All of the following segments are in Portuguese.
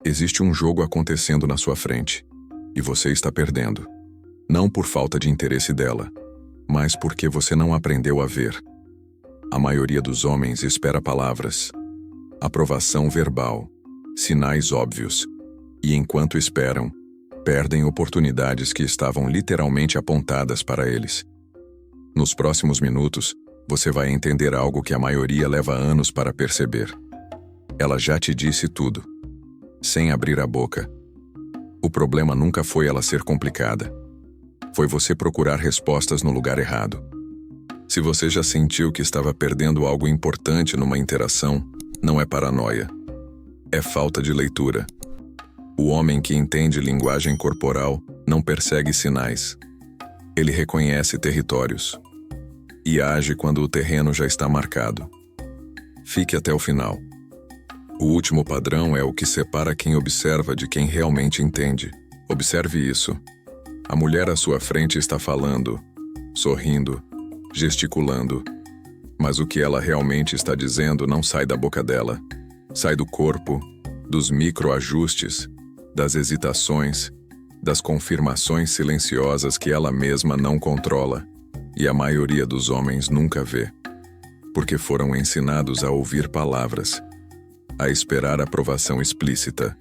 Existe um jogo acontecendo na sua frente, e você está perdendo. Não por falta de interesse dela, mas porque você não aprendeu a ver. A maioria dos homens espera palavras, aprovação verbal, sinais óbvios, e enquanto esperam, perdem oportunidades que estavam literalmente apontadas para eles. Nos próximos minutos, você vai entender algo que a maioria leva anos para perceber. Ela já te disse tudo, sem abrir a boca. O problema nunca foi ela ser complicada. Foi você procurar respostas no lugar errado. Se você já sentiu que estava perdendo algo importante numa interação, não é paranoia. É falta de leitura. O homem que entende linguagem corporal não persegue sinais. Ele reconhece territórios e age quando o terreno já está marcado. Fique até o final. O último padrão é o que separa quem observa de quem realmente entende. Observe isso. A mulher à sua frente está falando, sorrindo, gesticulando, mas o que ela realmente está dizendo não sai da boca dela. Sai do corpo, dos microajustes, das hesitações, das confirmações silenciosas que ela mesma não controla, e a maioria dos homens nunca vê, porque foram ensinados a ouvir palavras, a esperar aprovação explícita,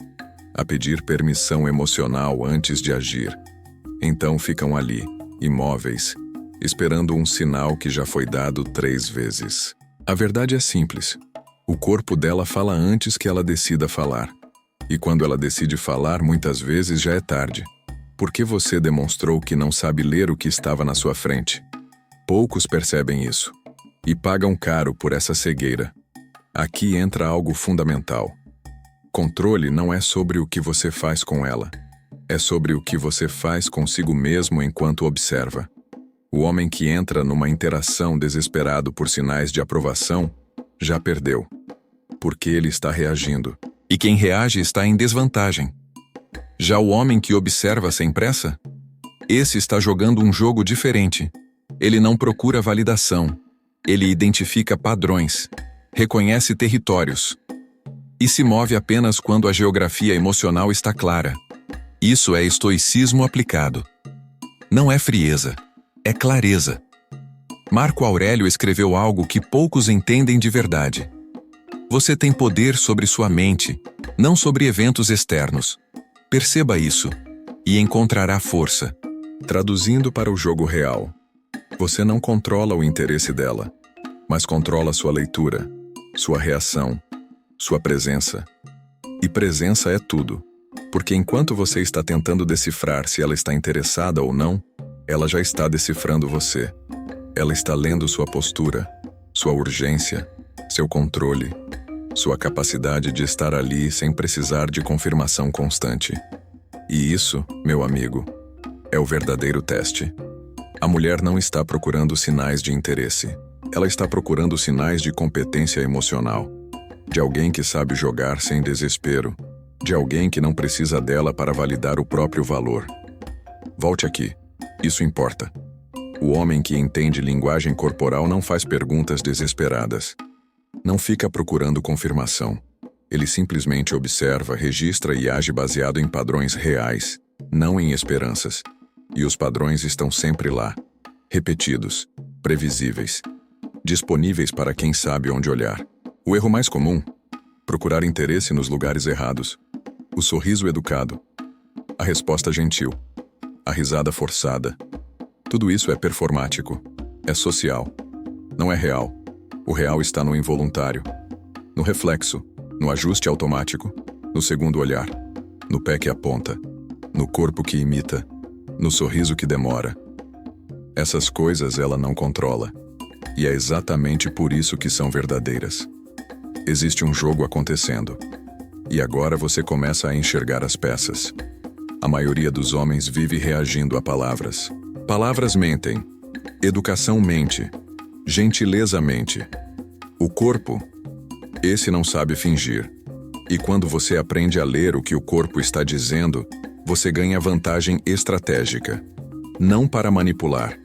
a pedir permissão emocional antes de agir. Então ficam ali, imóveis, esperando um sinal que já foi dado 3 vezes. A verdade é simples. O corpo dela fala antes que ela decida falar. E quando ela decide falar, muitas vezes já é tarde. Porque você demonstrou que não sabe ler o que estava na sua frente. Poucos percebem isso. E pagam caro por essa cegueira. Aqui entra algo fundamental. Controle não é sobre o que você faz com ela. É sobre o que você faz consigo mesmo enquanto observa. O homem que entra numa interação desesperado por sinais de aprovação já perdeu. Porque ele está reagindo. E quem reage está em desvantagem. Já o homem que observa sem pressa? Esse está jogando um jogo diferente. Ele não procura validação. Ele identifica padrões, reconhece territórios e se move apenas quando a geografia emocional está clara. Isso é estoicismo aplicado. Não é frieza, é clareza. Marco Aurélio escreveu algo que poucos entendem de verdade. Você tem poder sobre sua mente, não sobre eventos externos. Perceba isso, e encontrará força. Traduzindo para o jogo real, você não controla o interesse dela, mas controla sua leitura, sua reação, sua presença. E presença é tudo, porque enquanto você está tentando decifrar se ela está interessada ou não, ela já está decifrando você. Ela está lendo sua postura, sua urgência, seu controle, sua capacidade de estar ali sem precisar de confirmação constante. E isso, meu amigo, é o verdadeiro teste. A mulher não está procurando sinais de interesse. Ela está procurando sinais de competência emocional. De alguém que sabe jogar sem desespero. De alguém que não precisa dela para validar o próprio valor. Volte aqui. Isso importa. O homem que entende linguagem corporal não faz perguntas desesperadas. Não fica procurando confirmação. Ele simplesmente observa, registra e age baseado em padrões reais, não em esperanças. E os padrões estão sempre lá, repetidos, previsíveis, disponíveis para quem sabe onde olhar. O erro mais comum? Procurar interesse nos lugares errados. O sorriso educado. A resposta gentil. A risada forçada. Tudo isso é performático. É social. Não é real. O real está no involuntário. No reflexo. No ajuste automático. No segundo olhar. No pé que aponta. No corpo que imita. No sorriso que demora. Essas coisas ela não controla. E é exatamente por isso que são verdadeiras. Existe um jogo acontecendo. E agora você começa a enxergar as peças. A maioria dos homens vive reagindo a palavras. Palavras mentem. Educação mente. Gentileza mente. O corpo, esse não sabe fingir. E quando você aprende a ler o que o corpo está dizendo, você ganha vantagem estratégica. Não para manipular,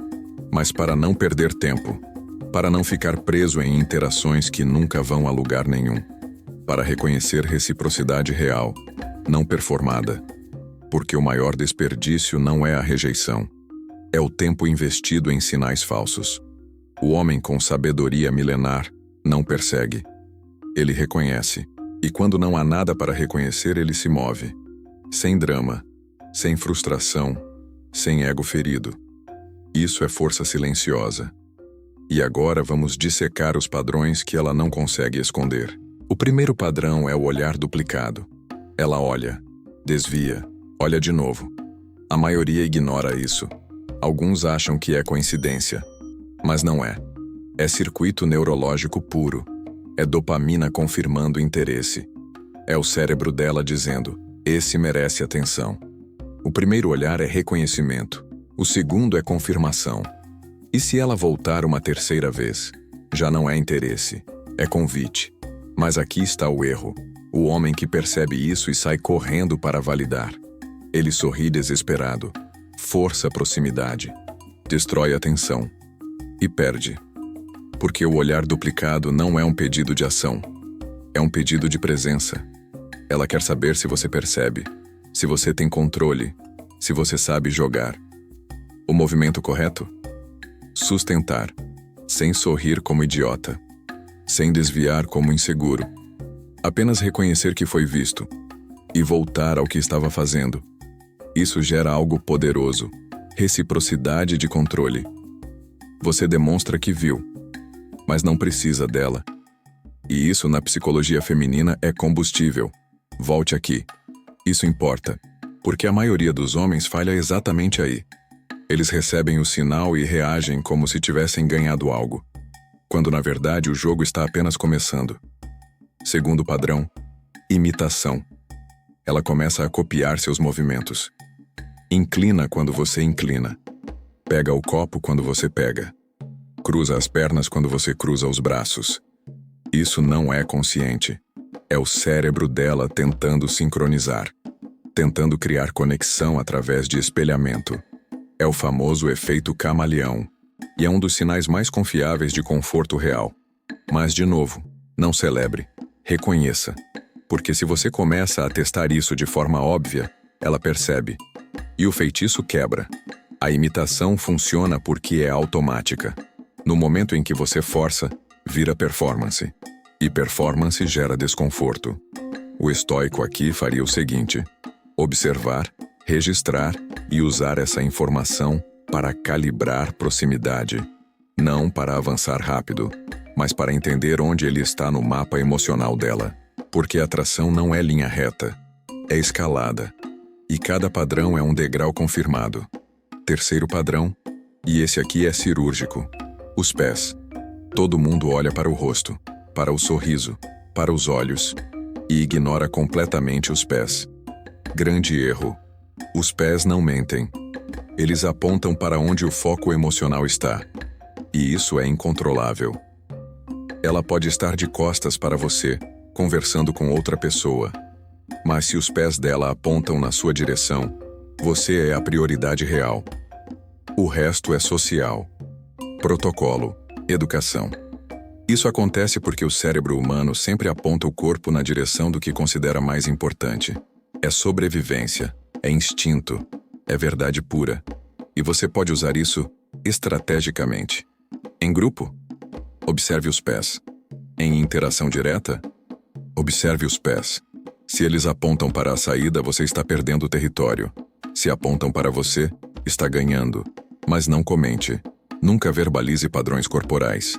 mas para não perder tempo. Para não ficar preso em interações que nunca vão a lugar nenhum. Para reconhecer reciprocidade real. não performada. Porque o maior desperdício não é a rejeição, é o tempo investido em sinais falsos. O homem com sabedoria milenar não persegue. Ele reconhece, e quando não há nada para reconhecer, ele se move. Sem drama, sem frustração, sem ego ferido. Isso é força silenciosa. E agora vamos dissecar os padrões que ela não consegue esconder. O primeiro padrão é o olhar duplicado. Ela olha, desvia, olha de novo. A maioria ignora isso. Alguns acham que é coincidência. Mas não é. É circuito neurológico puro. É dopamina confirmando interesse. É o cérebro dela dizendo, esse merece atenção. O primeiro olhar é reconhecimento. O segundo é confirmação. E se ela voltar uma terceira vez? Já não é interesse, é convite. Mas aqui está o erro. O homem que percebe isso e sai correndo para validar. Ele sorri desesperado, força a proximidade, destrói a atenção e perde. Porque o olhar duplicado não é um pedido de ação, é um pedido de presença. Ela quer saber se você percebe, se você tem controle, se você sabe jogar. O movimento correto? Sustentar, sem sorrir como idiota, sem desviar como inseguro. Apenas reconhecer que foi visto e voltar ao que estava fazendo. Isso gera algo poderoso, reciprocidade de controle. Você demonstra que viu, mas não precisa dela. E isso na psicologia feminina é combustível. Volte aqui. Isso importa, porque a maioria dos homens falha exatamente aí. Eles recebem o sinal e reagem como se tivessem ganhado algo, quando na verdade o jogo está apenas começando. Segundo padrão, imitação. Ela começa a copiar seus movimentos. Inclina quando você inclina. Pega o copo quando você pega. Cruza as pernas quando você cruza os braços. Isso não é consciente. É o cérebro dela tentando sincronizar, tentando criar conexão através de espelhamento. É o famoso efeito camaleão, e é um dos sinais mais confiáveis de conforto real. Mas, de novo, não celebre, reconheça. Porque se você começa a testar isso de forma óbvia, ela percebe. E o feitiço quebra. A imitação funciona porque é automática. No momento em que você força, vira performance. E performance gera desconforto. O estoico aqui faria o seguinte: observar, registrar e usar essa informação para calibrar proximidade. Não para avançar rápido, mas para entender onde ele está no mapa emocional dela. Porque a atração não é linha reta, é escalada. E cada padrão é um degrau confirmado. Terceiro padrão, e esse aqui é cirúrgico. Os pés. Todo mundo olha para o rosto, para o sorriso, para os olhos, e ignora completamente os pés. Grande erro. Os pés não mentem. Eles apontam para onde o foco emocional está. E isso é incontrolável. Ela pode estar de costas para você, conversando com outra pessoa. Mas se os pés dela apontam na sua direção, você é a prioridade real. O resto é social. Protocolo. Educação. Isso acontece porque o cérebro humano sempre aponta o corpo na direção do que considera mais importante. É sobrevivência, é instinto, é verdade pura. E você pode usar isso estrategicamente. Em grupo, observe os pés. Em interação direta, observe os pés. Se eles apontam para a saída, você está perdendo território. Se apontam para você, está ganhando. Mas não comente. Nunca verbalize padrões corporais.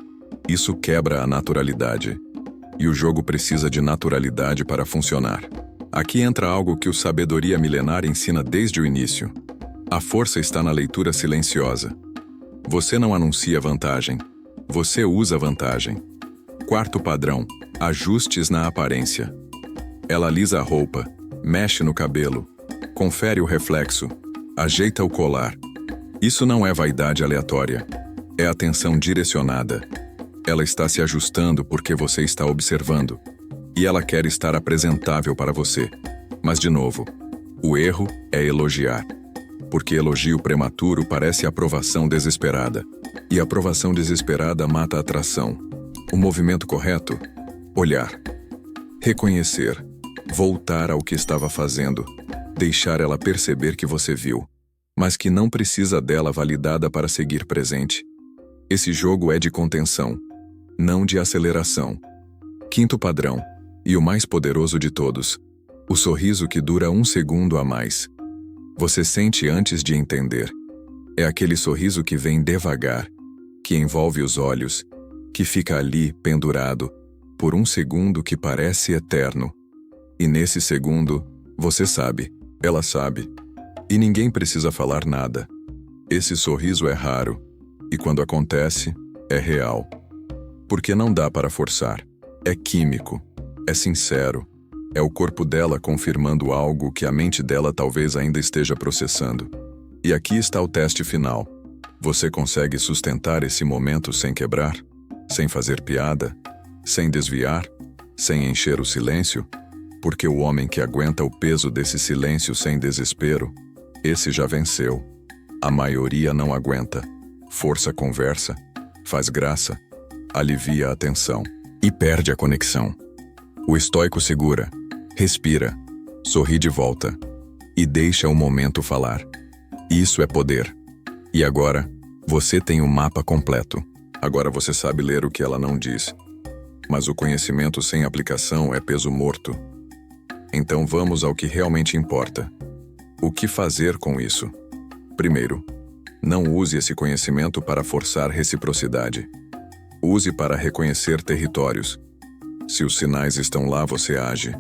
Isso quebra a naturalidade. E o jogo precisa de naturalidade para funcionar. Aqui entra algo que o sabedoria milenar ensina desde o início. A força está na leitura silenciosa. Você não anuncia vantagem. Você usa vantagem. Quarto padrão, ajustes na aparência. Ela alisa a roupa, mexe no cabelo, confere o reflexo, ajeita o colar. Isso não é vaidade aleatória. É atenção direcionada. Ela está se ajustando porque você está observando. E ela quer estar apresentável para você. Mas, de novo, o erro é elogiar. Porque elogio prematuro parece aprovação desesperada. E aprovação desesperada mata a atração. O movimento correto? Olhar. Reconhecer. Voltar ao que estava fazendo, deixar ela perceber que você viu, mas que não precisa dela validada para seguir presente. Esse jogo é de contenção, não de aceleração. Quinto padrão, e o mais poderoso de todos, o sorriso que dura 1 segundo a mais. Você sente antes de entender. É aquele sorriso que vem devagar, que envolve os olhos, que fica ali pendurado, por 1 segundo que parece eterno. E nesse segundo, você sabe, ela sabe, e ninguém precisa falar nada. Esse sorriso é raro, e quando acontece, é real. Porque não dá para forçar. É químico, é sincero, é o corpo dela confirmando algo que a mente dela talvez ainda esteja processando. E aqui está o teste final. Você consegue sustentar esse momento sem quebrar? Sem fazer piada? Sem desviar? Sem encher o silêncio? Porque o homem que aguenta o peso desse silêncio sem desespero, esse já venceu. A maioria não aguenta. Força a conversa, faz graça, alivia a tensão e perde a conexão. O estoico segura, respira, sorri de volta e deixa o momento falar. Isso é poder. E agora, você tem o mapa completo. Agora você sabe ler o que ela não diz. Mas o conhecimento sem aplicação é peso morto. Então vamos ao que realmente importa. O que fazer com isso? Primeiro, não use esse conhecimento para forçar reciprocidade. Use para reconhecer territórios. Se os sinais estão lá, você age.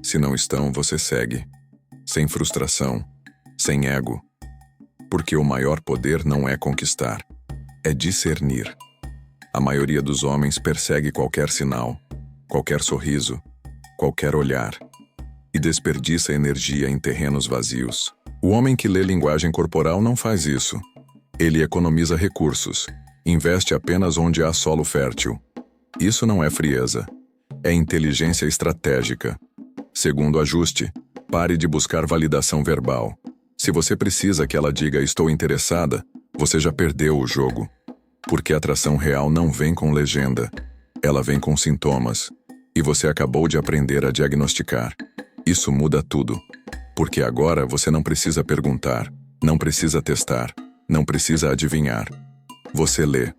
Se não estão, você segue. Sem frustração, sem ego. Porque o maior poder não é conquistar, é discernir. A maioria dos homens persegue qualquer sinal, qualquer sorriso, qualquer olhar, e desperdiça energia em terrenos vazios. O homem que lê linguagem corporal não faz isso. Ele economiza recursos, investe apenas onde há solo fértil. Isso não é frieza, é inteligência estratégica. Segundo ajuste, pare de buscar validação verbal. Se você precisa que ela diga estou interessada, você já perdeu o jogo. Porque a atração real não vem com legenda, ela vem com sintomas. E você acabou de aprender a diagnosticar. Isso muda tudo. Porque agora você não precisa perguntar, não precisa testar, não precisa adivinhar. Você lê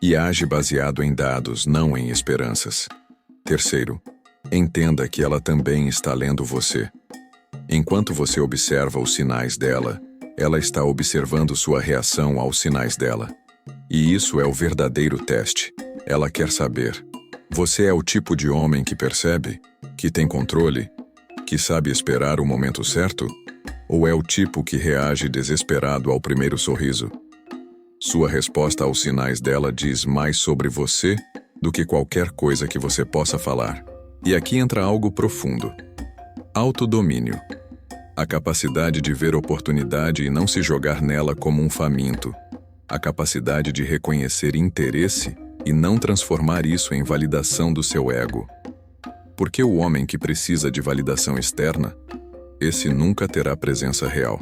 e age baseado em dados, não em esperanças. Terceiro, entenda que ela também está lendo você. Enquanto você observa os sinais dela, ela está observando sua reação aos sinais dela. E isso é o verdadeiro teste. Ela quer saber. Você é o tipo de homem que percebe? Que tem controle? Que sabe esperar o momento certo? Ou é o tipo que reage desesperado ao primeiro sorriso? Sua resposta aos sinais dela diz mais sobre você do que qualquer coisa que você possa falar. E aqui entra algo profundo. Autodomínio. A capacidade de ver oportunidade e não se jogar nela como um faminto. A capacidade de reconhecer interesse e não transformar isso em validação do seu ego. Porque o homem que precisa de validação externa, esse nunca terá presença real.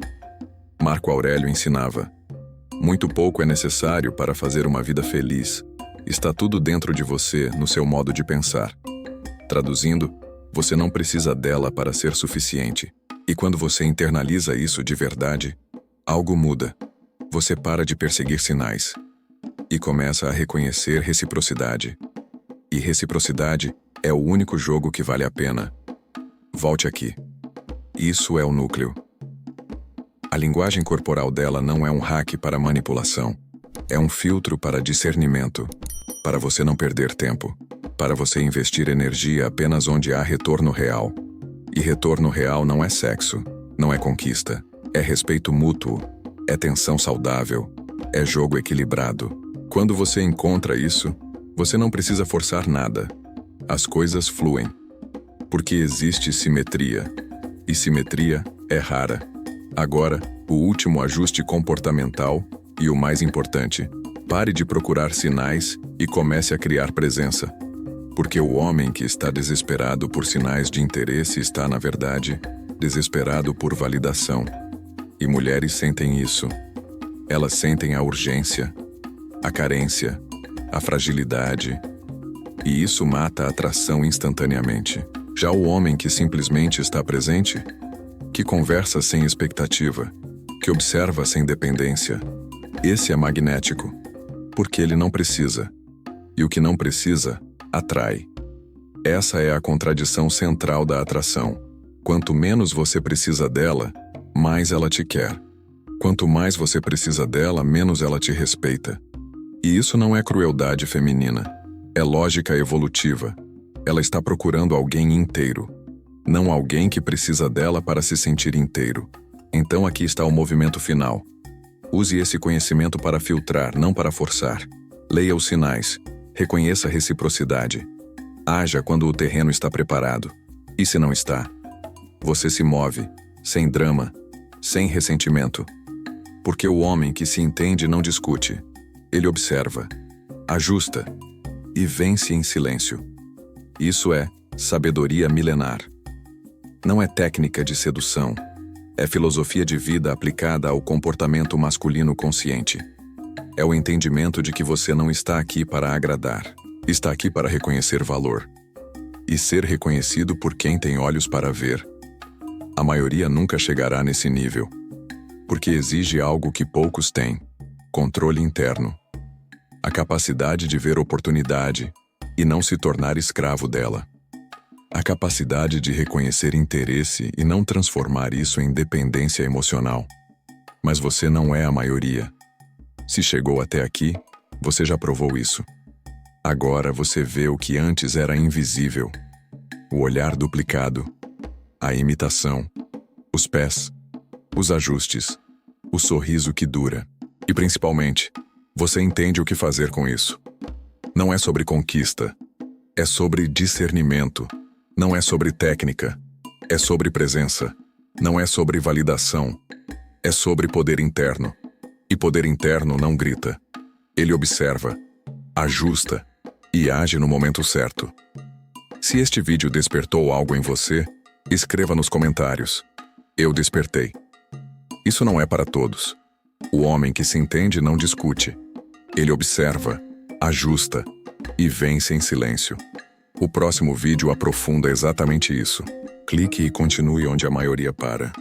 Marco Aurélio ensinava: muito pouco é necessário para fazer uma vida feliz. Está tudo dentro de você, no seu modo de pensar. Traduzindo, você não precisa dela para ser suficiente. E quando você internaliza isso de verdade, algo muda. Você para de perseguir sinais e começa a reconhecer reciprocidade. E reciprocidade é o único jogo que vale a pena. Volte aqui. Isso é o núcleo. A linguagem corporal dela não é um hack para manipulação. É um filtro para discernimento, para você não perder tempo, para você investir energia apenas onde há retorno real. E retorno real não é sexo, não é conquista, é respeito mútuo, é tensão saudável, é jogo equilibrado. Quando você encontra isso, você não precisa forçar nada. As coisas fluem. Porque existe simetria. E simetria é rara. Agora, o último ajuste comportamental e o mais importante: pare de procurar sinais e comece a criar presença. Porque o homem que está desesperado por sinais de interesse está, na verdade, desesperado por validação. E mulheres sentem isso. Elas sentem a urgência, a carência, a fragilidade. E isso mata a atração instantaneamente. Já o homem que simplesmente está presente, que conversa sem expectativa, que observa sem dependência, esse é magnético, porque ele não precisa. E o que não precisa, atrai. Essa é a contradição central da atração. Quanto menos você precisa dela, mais ela te quer. Quanto mais você precisa dela, menos ela te respeita. E isso não é crueldade feminina. É lógica evolutiva. Ela está procurando alguém inteiro, não alguém que precisa dela para se sentir inteiro. Então aqui está o movimento final. Use esse conhecimento para filtrar, não para forçar. Leia os sinais. Reconheça a reciprocidade. Haja quando o terreno está preparado. E se não está? Você se move, sem drama, sem ressentimento. Porque o homem que se entende não discute. Ele observa, ajusta e vence em silêncio. Isso é sabedoria milenar. Não é técnica de sedução. É filosofia de vida aplicada ao comportamento masculino consciente. É o entendimento de que você não está aqui para agradar. Está aqui para reconhecer valor. E ser reconhecido por quem tem olhos para ver. A maioria nunca chegará nesse nível. Porque exige algo que poucos têm: controle interno. A capacidade de ver oportunidade e não se tornar escravo dela. A capacidade de reconhecer interesse e não transformar isso em dependência emocional. Mas você não é a maioria. Se chegou até aqui, você já provou isso. Agora você vê o que antes era invisível. O olhar duplicado, a imitação, os pés, os ajustes, o sorriso que dura. E principalmente, você entende o que fazer com isso. Não é sobre conquista, é sobre discernimento. Não é sobre técnica, é sobre presença. Não é sobre validação, é sobre poder interno. E poder interno não grita. Ele observa, ajusta e age no momento certo. Se este vídeo despertou algo em você, escreva nos comentários. Eu despertei. Isso não é para todos. O homem que se entende não discute. Ele observa, ajusta e vence em silêncio. O próximo vídeo aprofunda exatamente isso. Clique e continue onde a maioria para.